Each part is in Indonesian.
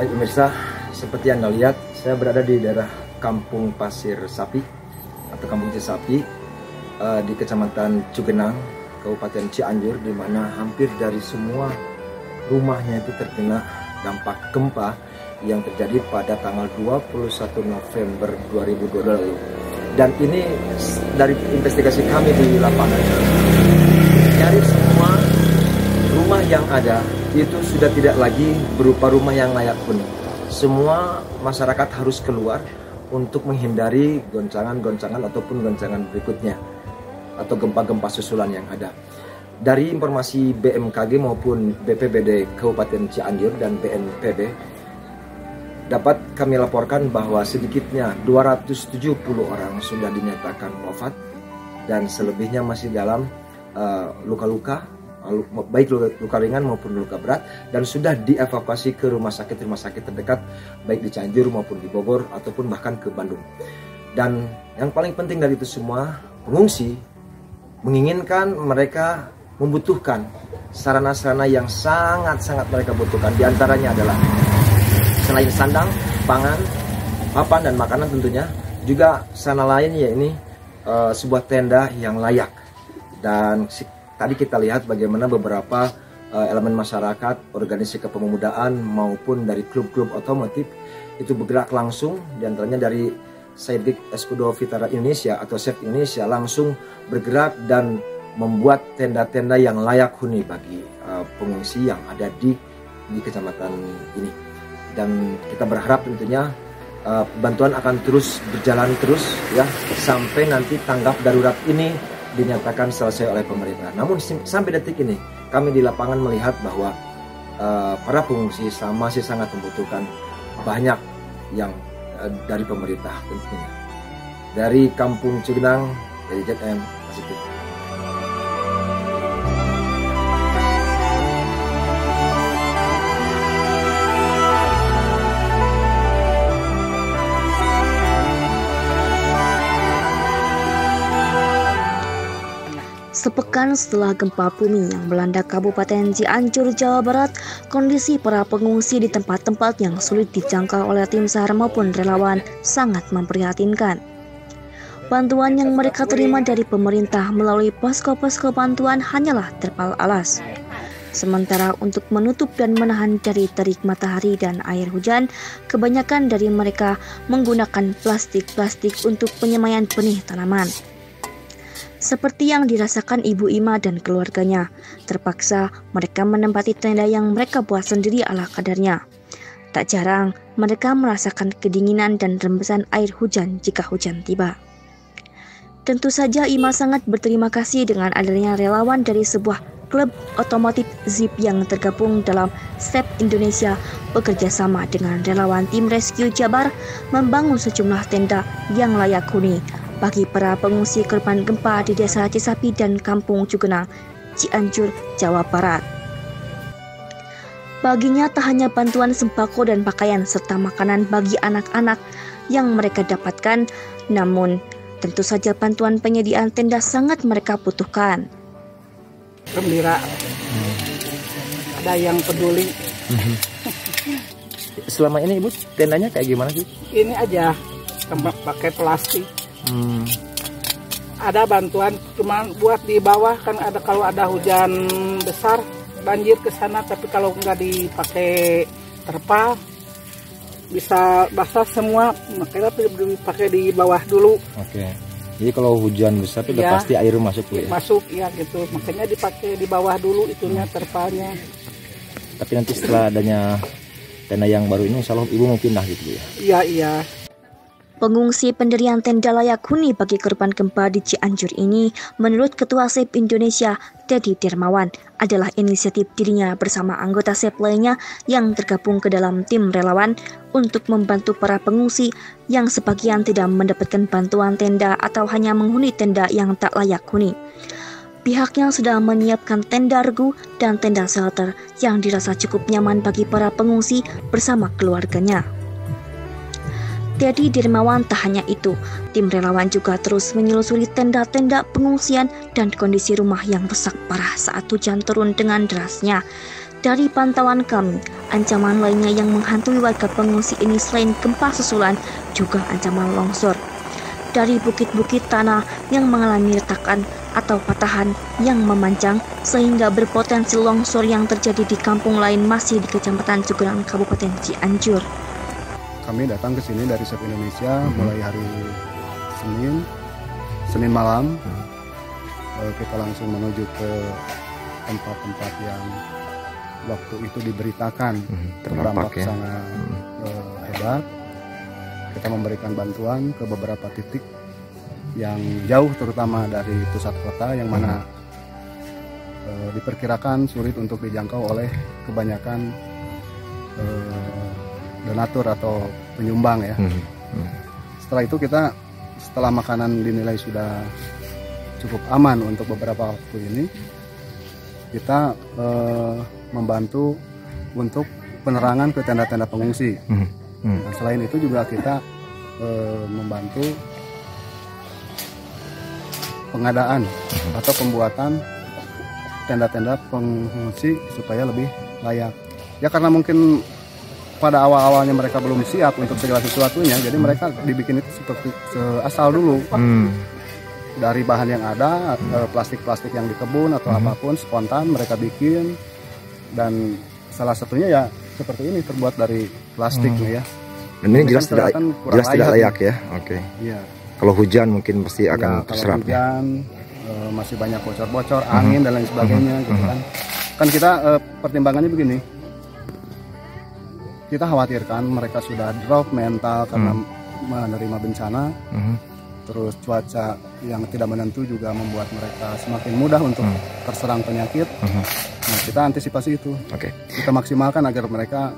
Baik pemirsa, seperti yang Anda lihat, saya berada di daerah Kampung Pasir Sapi atau Kampung Cisapi di Kecamatan Cugenang, Kabupaten Cianjur, di mana hampir dari semua rumahnya itu terkena dampak gempa yang terjadi pada tanggal 21 November 2022 lalu. Dan ini dari investigasi kami di lapangan, dari semua rumah yang ada itu sudah tidak lagi berupa rumah yang layak huni. Semua masyarakat harus keluar untuk menghindari goncangan-goncangan ataupun goncangan berikutnya atau gempa-gempa susulan yang ada. Dari informasi BMKG maupun BPBD Kabupaten Cianjur dan BNPB, dapat kami laporkan bahwa sedikitnya 270 orang sudah dinyatakan wafat dan selebihnya masih dalam luka-luka, baik luka ringan maupun luka berat, dan sudah dievakuasi ke rumah sakit terdekat baik di Cianjur maupun di Bogor ataupun bahkan ke Bandung. Dan yang paling penting dari itu semua, pengungsi menginginkan mereka membutuhkan sarana-sarana yang sangat-sangat mereka butuhkan. Di antaranya adalah selain sandang, pangan, papan dan makanan tentunya, juga sarana lain yakni sebuah tenda yang layak. Dan tadi kita lihat bagaimana beberapa elemen masyarakat, organisasi kepemudaan maupun dari klub-klub otomotif itu bergerak langsung, diantaranya dari Saiddik Escudo Vitara Indonesia atau SEV Indonesia langsung bergerak dan membuat tenda-tenda yang layak huni bagi pengungsi yang ada di kecamatan ini. Dan kita berharap tentunya bantuan akan terus berjalan terus ya sampai nanti tanggap darurat ini dinyatakan selesai oleh pemerintah. Namun sampai detik ini kami di lapangan melihat bahwa para pengungsi masih sangat membutuhkan banyak yang dari pemerintah tentunya. Dari Kampung Cugenang, dari ZM Pasifik. Sepekan setelah gempa bumi yang melanda Kabupaten Cianjur, Jawa Barat, kondisi para pengungsi di tempat-tempat yang sulit dijangkau oleh tim SAR maupun relawan sangat memprihatinkan. Bantuan yang mereka terima dari pemerintah melalui posko-posko bantuan hanyalah terpal alas. Sementara untuk menutup dan menahan dari terik matahari dan air hujan, kebanyakan dari mereka menggunakan plastik-plastik untuk penyemaian benih tanaman. Seperti yang dirasakan Ibu Ima dan keluarganya, terpaksa mereka menempati tenda yang mereka buat sendiri ala kadarnya. Tak jarang mereka merasakan kedinginan dan rembesan air hujan jika hujan tiba. Tentu saja Ima sangat berterima kasih dengan adanya relawan dari sebuah klub otomotif Zip yang tergabung dalam SEV Indonesia bekerja sama dengan relawan tim Rescue Jabar membangun sejumlah tenda yang layak huni bagi para pengungsi korban gempa di Desa Cisapi dan Kampung Cugenang, Cianjur, Jawa Barat. Baginya tak hanya bantuan sembako dan pakaian serta makanan bagi anak-anak yang mereka dapatkan, namun tentu saja bantuan penyediaan tenda sangat mereka butuhkan. Gembira, ada yang peduli. Selama ini Ibu tendanya kayak gimana sih? Ini aja pakai plastik. Ada bantuan cuman buat di bawah, kan ada kalau ada hujan besar banjir ke sana, tapi kalau nggak dipakai terpal bisa basah semua, makanya dipakai di bawah dulu. Oke. Jadi kalau hujan besar itu udah pasti air masuk ya? Masuk ya gitu, makanya dipakai di bawah dulu itunya terpalnya. Tapi nanti setelah adanya tenda yang baru ini, insya Allah Ibu mau pindah gitu ya? Iya. Pengungsi pendirian tenda layak huni bagi korban gempa di Cianjur ini, menurut Ketua SEV Indonesia, Teddy Dermawan, adalah inisiatif dirinya bersama anggota SEV lainnya yang tergabung ke dalam tim relawan untuk membantu para pengungsi yang sebagian tidak mendapatkan bantuan tenda atau hanya menghuni tenda yang tak layak huni. Pihaknya sudah menyiapkan tenda regu dan tenda shelter yang dirasa cukup nyaman bagi para pengungsi bersama keluarganya. Teddy Dermawan tak hanya itu, tim relawan juga terus menyelusuri tenda-tenda pengungsian dan kondisi rumah yang rusak parah saat hujan turun dengan derasnya. Dari pantauan kami, ancaman lainnya yang menghantui warga pengungsi ini selain gempa susulan juga ancaman longsor. Dari bukit-bukit tanah yang mengalami retakan atau patahan yang memanjang sehingga berpotensi longsor yang terjadi di kampung lain masih di Kecamatan Cugenang, Kabupaten Cianjur. Kami datang ke sini dari SAP Indonesia mulai hari Senin malam. Kita langsung menuju ke tempat-tempat yang waktu itu diberitakan terdampak sangat hebat. Kita memberikan bantuan ke beberapa titik yang jauh, terutama dari pusat kota yang mana diperkirakan sulit untuk dijangkau oleh kebanyakan donatur atau penyumbang ya. Setelah itu setelah makanan dinilai sudah cukup aman untuk beberapa waktu ini, kita membantu untuk penerangan ke tenda-tenda pengungsi. Nah, selain itu juga kita membantu pengadaan atau pembuatan tenda-tenda pengungsi supaya lebih layak. Ya karena mungkin pada awal-awalnya mereka belum siap untuk segala sesuatunya, jadi mereka dibikin itu seperti asal dulu. Dari bahan yang ada, plastik-plastik yang di kebun atau apapun spontan mereka bikin, dan salah satunya ya seperti ini terbuat dari plastik ya. Dan ini jelas tidak layak ya. Oke. Iya. Kalau hujan mungkin pasti akan terserap. Kalau hujan masih banyak bocor-bocor, angin dan lain sebagainya gitu kan. Kan kita pertimbangannya begini. Kita khawatirkan mereka sudah drop mental karena menerima bencana. Terus cuaca yang tidak menentu juga membuat mereka semakin mudah untuk terserang penyakit. Nah, kita antisipasi itu. Kita maksimalkan agar mereka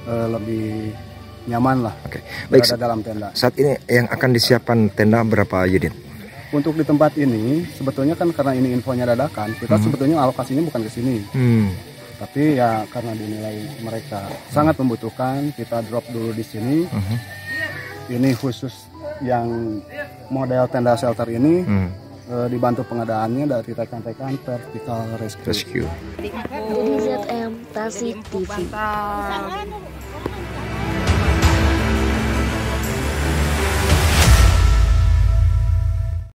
lebih nyaman lah berada dalam tenda. Saat ini yang akan disiapkan tenda berapa unit? Untuk di tempat ini sebetulnya kan karena ini infonya dadakan, kita sebetulnya alokasinya bukan ke sini. Tapi ya karena dinilai mereka sangat membutuhkan, kita drop dulu di sini. Ini khusus yang model tenda shelter ini dibantu pengadaannya dari rekan-rekan Vertical Rescue. ZM Tasik TV.